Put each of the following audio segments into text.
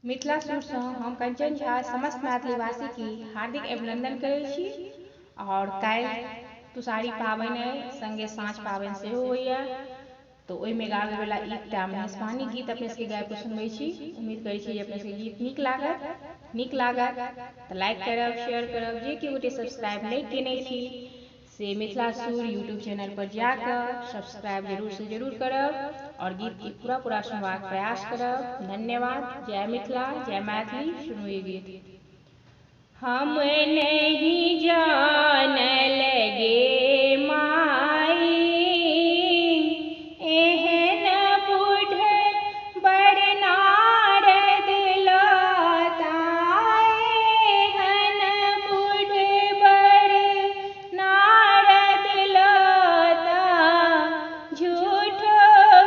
Mithila suit सँ हम कंचन झा समस्त मैथिलीवासी की हार्दिक अभिनंदन करैत छी। और काल्हि तुषारी पाबनि अइ, संगे साँझ पाबनि सेहो होइए। तो ओहिमे गाबै वाला एकटा मेहसबानी गीत अपने सबके गाबि कऽ सुनबै छी। उम्मीद करै छी जे अपने सबके गीत नीक लागत तऽ लाइक करब, शेयर करब। जे केओ गोटे सब्सक्राइब नहीं केने छी से मिथिला सूर यूट्यूब चैनल पर जाकर सब्सक्राइब जरूर करब और गीत की पूरा सुनबाक प्रयास करब। धन्यवाद। जय मिथिला, जय मैथिली। सुनू ये गीत। हम नहीं जानल गे माई, एहन बूढ़ बड़ नारद लता, एहन बूढ़ बड़ नारद लता, झूठो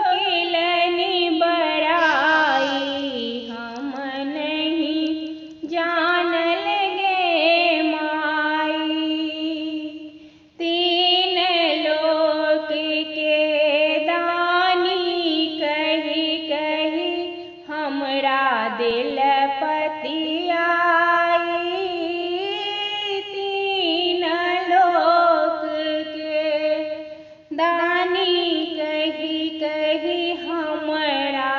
केलनि बड़ाई। हम नहीं जानल गे माई, तीन लोक के दानी कही कही हमरा दिल पतियाई। तीन लोक के दानी कही कही हमरा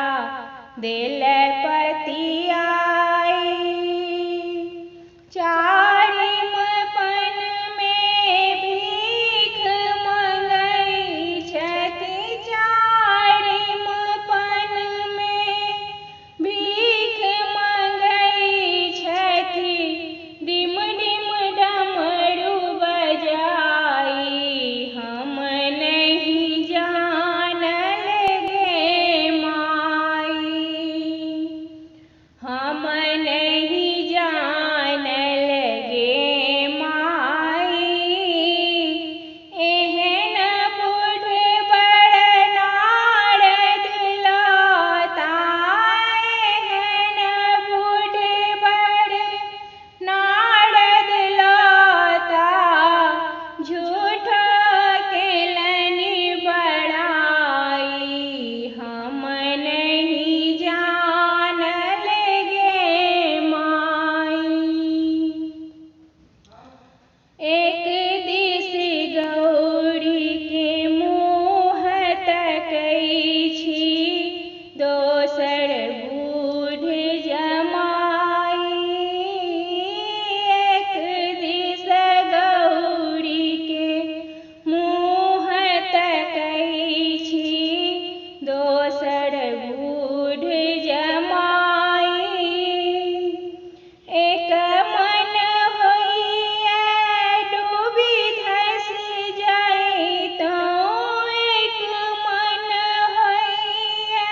दिल पतियाई। चारिम पन में भीख मंगै छथि, चारिम पन में भीख मंगै छथि, डिम डिम डमरू बजाई। हम नहीं जानल गे माई, हम नहीं जानल गे माई, एहन बूढ़ बड़ नारद लता, एहन बूढ़ बड़ नारद लता, झूठो केलनि बड़ाई। हम नहीं जानल गे माई। एक दिस गौरी के मुँह तकै छी, दोसर बूढ़ जमाई। एक दिस गौरी के मुँह तकै छी, दोसर बूढ़ जमाई। एक मन होइए डूबी धस जइतौं, एक मन होइए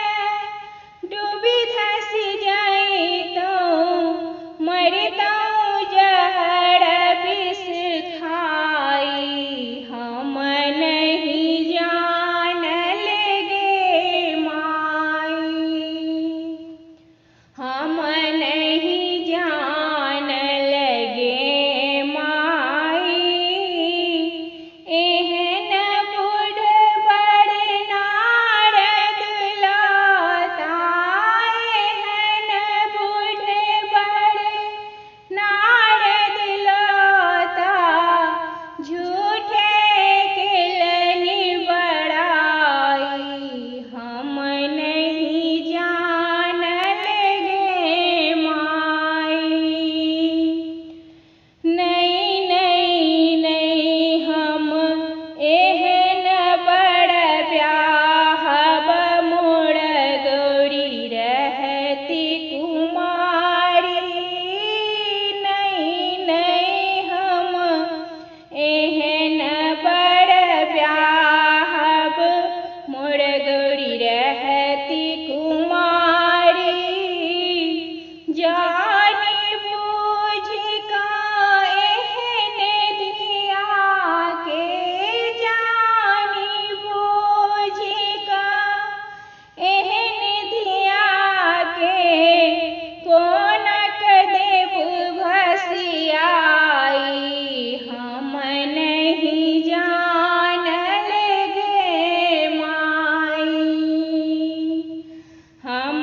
डूबी धस जइतौं, मरितौं जहर विष खाई। हम नहीं जानल गे माई, हम नहीं जानल गे माई, एहन बूढ़ बड़ नारद लता, एहन बूढ़ बड़ नारद लता, झूठे केलनि बड़ाई। हम नहीं जानल गे माई, नहीं हम एहन बड़ ब्याहब, मोर गौरी रहती कुमारी। नहीं हम एहन बड़ ब्याहब, मोर गौरी रहती कुमारी। जानी बूझि कऽ एहन धिया के, जानी बूझि कऽ एहन धिया के, कोनक देव भसियाई। हम नहीं जानल गे माई, हम